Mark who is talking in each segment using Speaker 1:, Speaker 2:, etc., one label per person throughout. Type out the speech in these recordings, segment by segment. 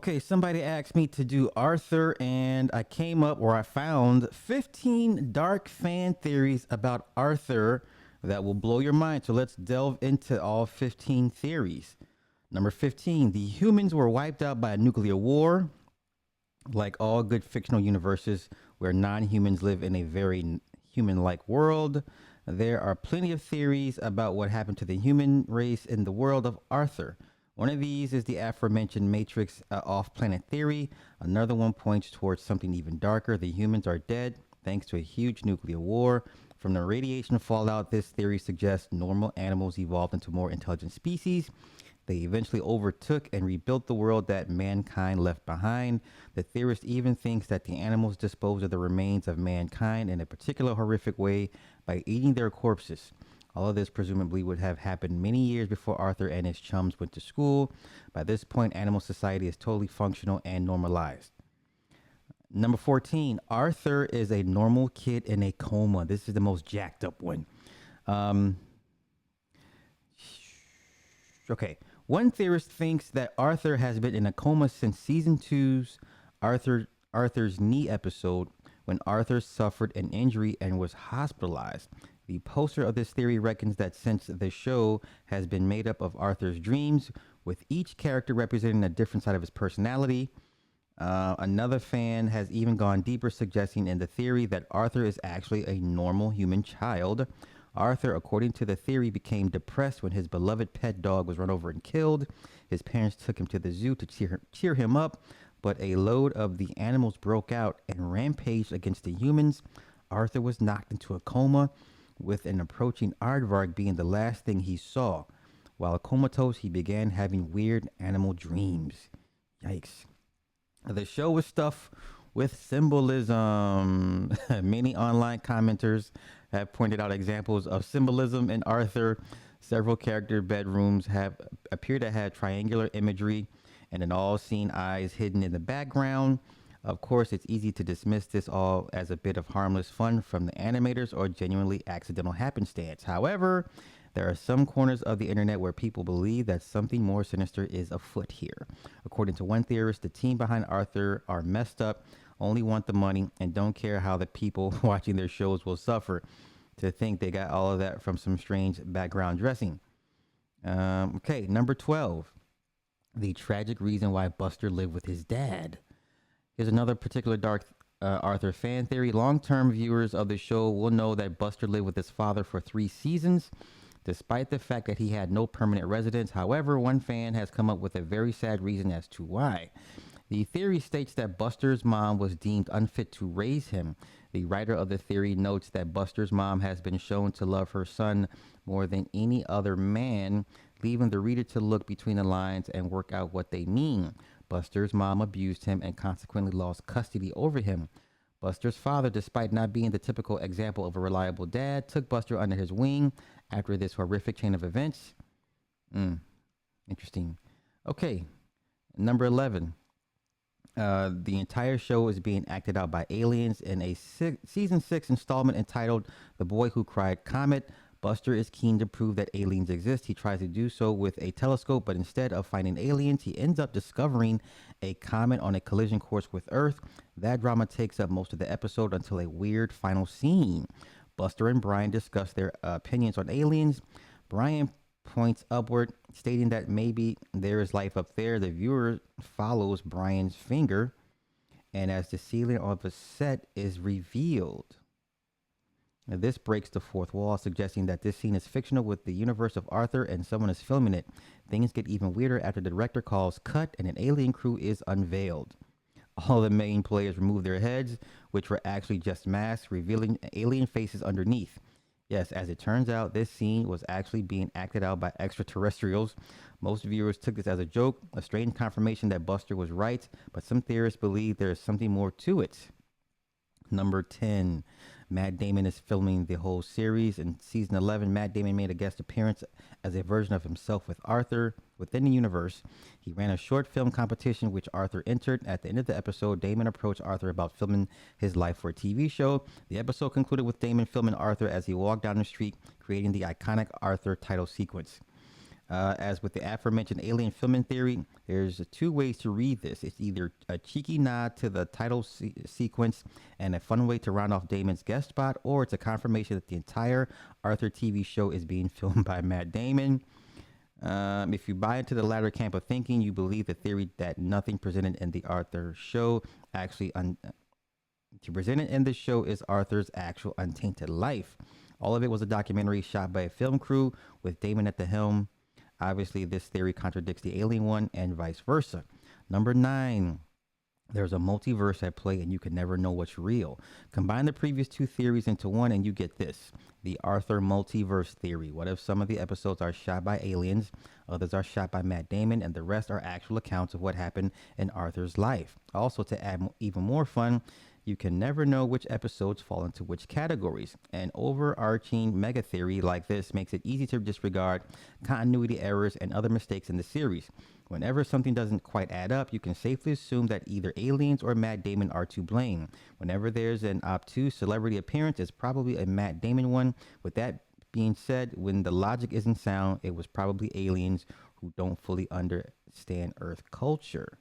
Speaker 1: Okay, somebody asked me to do Arthur, and I came up where I found 15 dark fan theories about Arthur that will blow your mind. So let's delve into all 15 theories. Number 15, the humans were wiped out by a nuclear war. Like all good fictional universes where non humans live in a very human like world, there are plenty of theories about what happened to the human race in the world of Arthur. One of these is the aforementioned Matrix off planet theory. Another one points towards something even darker. The humans are dead thanks to a huge nuclear war. From the radiation fallout, this theory suggests normal animals evolved into more intelligent species. They eventually overtook and rebuilt the world that mankind left behind. The theorist even thinks that the animals disposed of the remains of mankind in a particular horrific way by eating their corpses. All of this presumably would have happened many years before Arthur and his chums went to school. By this point, animal society is totally functional and normalized. Number 14, Arthur is a normal kid in a coma. This is the most jacked up one. Um, okay. One theorist thinks that Arthur has been in a coma since season two's Arthur's knee episode when Arthur suffered an injury and was hospitalized. The poster of this theory reckons that since the show has been made up of Arthur's dreams, with each character representing a different side of his personality, another fan has even gone deeper, suggesting in the theory that Arthur is actually a normal human child. Arthur, according to the theory, became depressed when his beloved pet dog was run over and killed. His parents took him to the zoo to cheer him up, but a load of the animals broke out and rampaged against the humans. Arthur was knocked into a coma, with an approaching aardvark being the last thing he saw. While comatose, he began having weird animal dreams. Yikes. The show was stuffed with symbolism. Many online commenters have pointed out examples of symbolism in Arthur. Several character bedrooms have appear to have triangular imagery and an all-seeing eyes hidden in the background. Of course, it's easy to dismiss this all as a bit of harmless fun from the animators or genuinely accidental happenstance. However, there are some corners of the internet where people believe that something more sinister is afoot here. According to one theorist, the team behind Arthur are messed up, only want the money, and don't care how the people watching their shows will suffer. To think they got all of that from some strange background dressing. Okay, number 12. The tragic reason why Buster lived with his dad. Here's another particular dark Arthur fan theory. Long-term viewers of the show will know that Buster lived with his father for 3 seasons, despite the fact that he had no permanent residence. However, one fan has come up with a very sad reason as to why. The theory states that Buster's mom was deemed unfit to raise him. The writer of the theory notes that Buster's mom has been shown to love her son more than any other man, leaving the reader to look between the lines and work out what they mean. Buster's mom abused him and consequently lost custody over him. Buster's father, despite not being the typical example of a reliable dad, took Buster under his wing after this horrific chain of events. Interesting. Okay, number 11. The entire show is being acted out by aliens in a season 6 installment entitled The Boy Who Cried Comet. Buster is keen to prove that aliens exist. He tries to do so with a telescope, but instead of finding aliens, he ends up discovering a comet on a collision course with Earth. That drama takes up most of the episode until a weird final scene. Buster and Brian discuss their opinions on aliens. Brian points upward, stating that maybe there is life up there. The viewer follows Brian's finger, and as the ceiling of a set is revealed, this breaks the fourth wall, suggesting that this scene is fictional with the universe of Arthur and someone is filming it. Things get even weirder after the director calls cut and an alien crew is unveiled. All the main players remove their heads, which were actually just masks, revealing alien faces underneath. Yes, as it turns out, this scene was actually being acted out by extraterrestrials. Most viewers took this as a joke, a strange confirmation that Buster was right, but some theorists believe there is something more to it. Number 10. Matt Damon is filming the whole series. In season 11, Matt Damon made a guest appearance as a version of himself with Arthur within the universe. He ran a short film competition which Arthur entered. At the end of the episode, Damon approached Arthur about filming his life for a TV show. The episode concluded with Damon filming Arthur as he walked down the street, creating the iconic Arthur title sequence. As with the aforementioned alien filming theory, there's two ways to read this. It's either a cheeky nod to the title sequence and a fun way to round off Damon's guest spot, or it's a confirmation that the entire Arthur TV show is being filmed by Matt Damon. If you buy into the latter camp of thinking, you believe the theory that nothing presented in the Arthur show actually to present it in the show is Arthur's actual untainted life. All of it was a documentary shot by a film crew with Damon at the helm. Obviously, this theory contradicts the alien one and vice versa. Number 9. There's a multiverse at play and you can never know what's real. Combine the previous two theories into one and you get this. The Arthur multiverse theory. What if some of the episodes are shot by aliens, others are shot by Matt Damon, and the rest are actual accounts of what happened in Arthur's life? Also, to add even more fun, you can never know which episodes fall into which categories. An overarching mega theory like this makes it easy to disregard continuity errors and other mistakes in the series. Whenever something doesn't quite add up, you can safely assume that either aliens or Matt Damon are to blame. Whenever there's an obtuse celebrity appearance, it's probably a Matt Damon one. With that being said, when the logic isn't sound, it was probably aliens who don't fully understand Earth culture.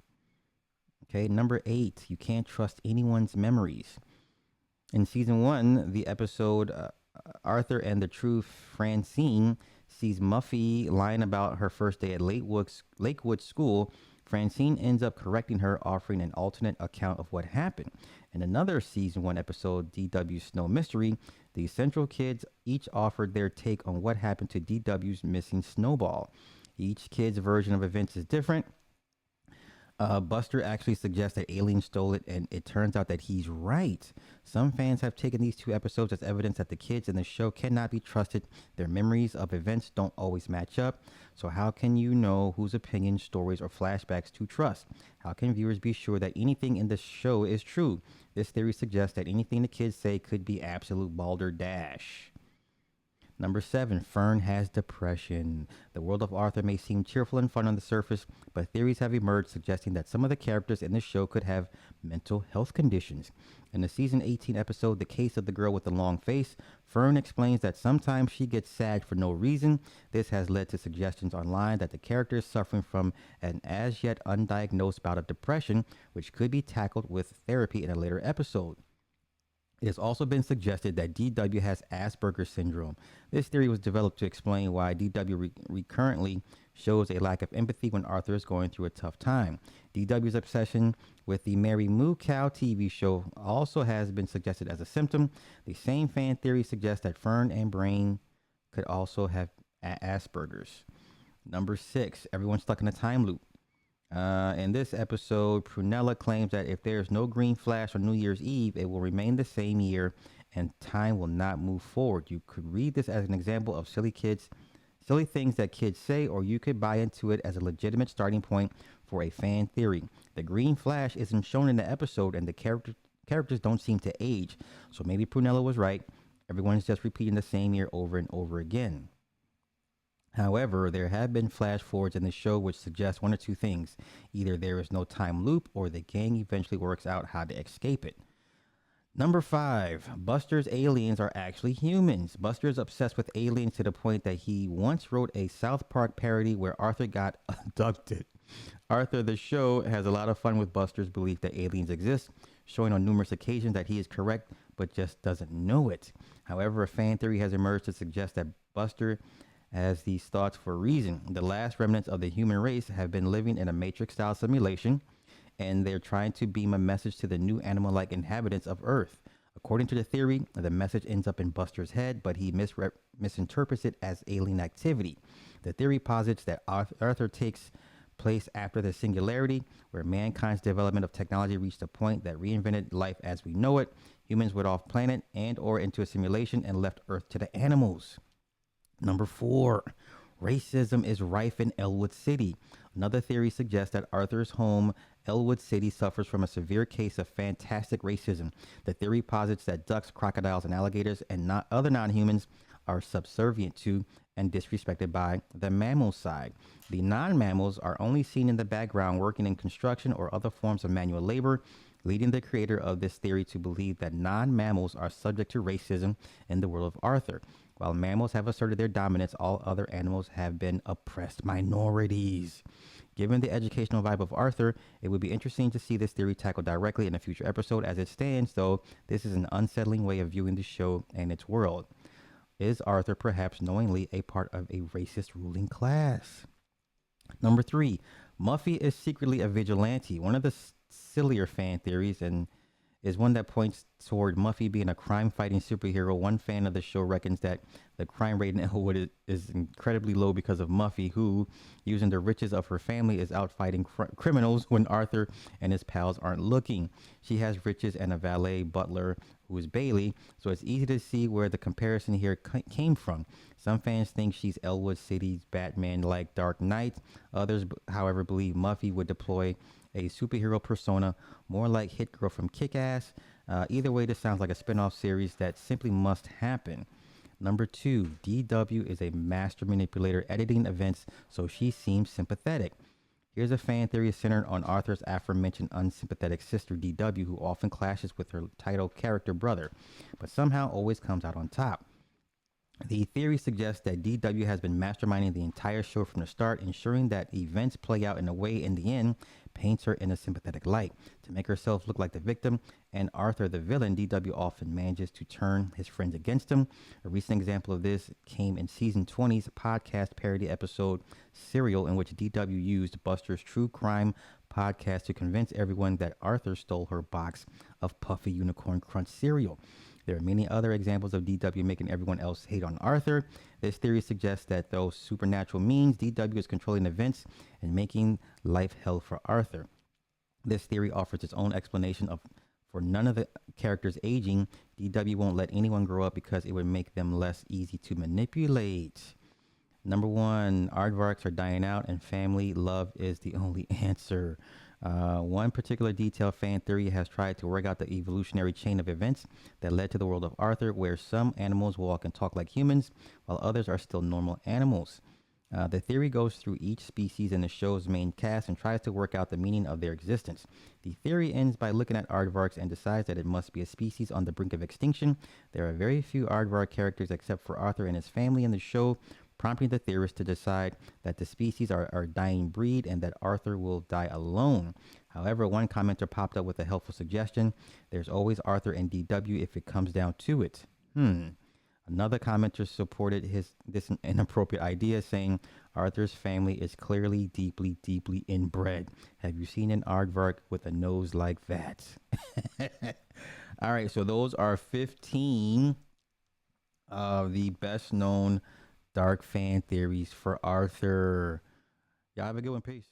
Speaker 1: Okay, number 8, you can't trust anyone's memories. In season 1, the episode Arthur and the True Francine sees Muffy lying about her first day at Lakewood School. Francine ends up correcting her, offering an alternate account of what happened. In another season 1 episode, DW Snow Mystery, the Central kids each offered their take on what happened to DW's missing snowball. Each kid's version of events is different. Buster actually suggests that aliens stole it, and it turns out that he's right. Some fans have taken these two episodes as evidence that the kids in the show cannot be trusted. Their memories of events don't always match up. So how can you know whose opinions, stories, or flashbacks to trust? How can viewers be sure that anything in the show is true? This theory suggests that anything the kids say could be absolute balderdash. Number 7, Fern has depression. The world of Arthur may seem cheerful and fun on the surface, but theories have emerged suggesting that some of the characters in the show could have mental health conditions. In the season 18 episode, The Case of the Girl with the Long Face, Fern explains that sometimes she gets sad for no reason. This has led to suggestions online that the character is suffering from an as yet undiagnosed bout of depression, which could be tackled with therapy in a later episode. It has also been suggested that DW has Asperger's syndrome. This theory was developed to explain why DW recurrently shows a lack of empathy when Arthur is going through a tough time. DW's obsession with the Mary Moo Cow TV show also has been suggested as a symptom. The same fan theory suggests that Fern and Brain could also have Asperger's. Number 6, everyone's stuck in a time loop. In this episode, Prunella claims that if there's no green flash on New Year's Eve, it will remain the same year and time will not move forward. You could read this as an example of silly things that kids say, or you could buy into it as a legitimate starting point for a fan theory. The green flash isn't shown in the episode and the characters don't seem to age. So maybe Prunella was right. Everyone's just repeating the same year over and over again. However, there have been flash forwards in the show which suggest one or two things. Either there is no time loop or the gang eventually works out how to escape it. Number 5, Buster's aliens are actually humans. Buster is obsessed with aliens to the point that he once wrote a South Park parody where Arthur got abducted. Arthur, the show, has a lot of fun with Buster's belief that aliens exist, showing on numerous occasions that he is correct but just doesn't know it. However, a fan theory has emerged to suggest that Buster has these thoughts for a reason. The last remnants of the human race have been living in a Matrix-style simulation, and they're trying to beam a message to the new animal-like inhabitants of Earth. According to the theory, the message ends up in Buster's head, but he misinterprets it as alien activity. The theory posits that Arthur takes place after the singularity, where mankind's development of technology reached a point that reinvented life as we know it. Humans went off planet and or into a simulation and left Earth to the animals. Number 4, racism is rife in Elwood City. Another theory suggests that Arthur's home, Elwood City, suffers from a severe case of fantastic racism. The theory posits that ducks, crocodiles, and alligators and other non-humans are subservient to and disrespected by the mammal side. The non-mammals are only seen in the background working in construction or other forms of manual labor, leading the creator of this theory to believe that non-mammals are subject to racism in the world of Arthur. While mammals have asserted their dominance, all other animals have been oppressed minorities. Given the educational vibe of Arthur, it would be interesting to see this theory tackled directly in a future episode. As it stands, though, this is an unsettling way of viewing the show and its world. Is Arthur perhaps knowingly a part of a racist ruling class? Number three, Muffy is secretly a vigilante. One of the sillier fan theories and is one that points toward Muffy being a crime fighting superhero. One fan of the show reckons that the crime rate in Elwood is incredibly low because of Muffy, who, using the riches of her family, is out fighting criminals when Arthur and his pals aren't looking. She has riches and a valet butler who is Bailey, so it's easy to see where the comparison here came from. Some fans think she's Elwood City's Batman like Dark Knight. Others, however, believe Muffy would deploy a superhero persona, more like Hit Girl from Kick Ass. Either way, this sounds like a spin off series that simply must happen. Number two, DW is a master manipulator editing events, so she seems sympathetic. Here's a fan theory centered on Arthur's aforementioned unsympathetic sister, DW, who often clashes with her title character brother, but somehow always comes out on top. The theory suggests that DW has been masterminding the entire show from the start, ensuring that events play out in a way in the end paints her in a sympathetic light. To make herself look like the victim and Arthur the villain, DW often manages to turn his friends against him. A recent example of this came in season 20's podcast parody episode Serial, in which DW used Buster's true crime podcast to convince everyone that Arthur stole her box of Puffy Unicorn Crunch cereal. There are many other examples of DW making everyone else hate on Arthur. This theory suggests that through supernatural means, DW is controlling events and making life hell for Arthur. This theory offers its own explanation of for none of the characters aging. DW won't let anyone grow up because it would make them less easy to manipulate. Number one, aardvarks are dying out and family love is the only answer. One particular detail fan theory has tried to work out the evolutionary chain of events that led to the world of Arthur, where some animals walk and talk like humans, while others are still normal animals. The theory goes through each species in the show's main cast and tries to work out the meaning of their existence. The theory ends by looking at aardvarks and decides that it must be a species on the brink of extinction. There are very few aardvark characters except for Arthur and his family in the show, prompting the theorists to decide that the species are a dying breed and that Arthur will die alone. However, one commenter popped up with a helpful suggestion. There's always Arthur and DW if it comes down to it. Another commenter supported this inappropriate idea, saying Arthur's family is clearly deeply, deeply inbred. Have you seen an aardvark with a nose like that? All right, so those are 15 of the best known dark fan theories for Arthur. Y'all have a good one. Peace.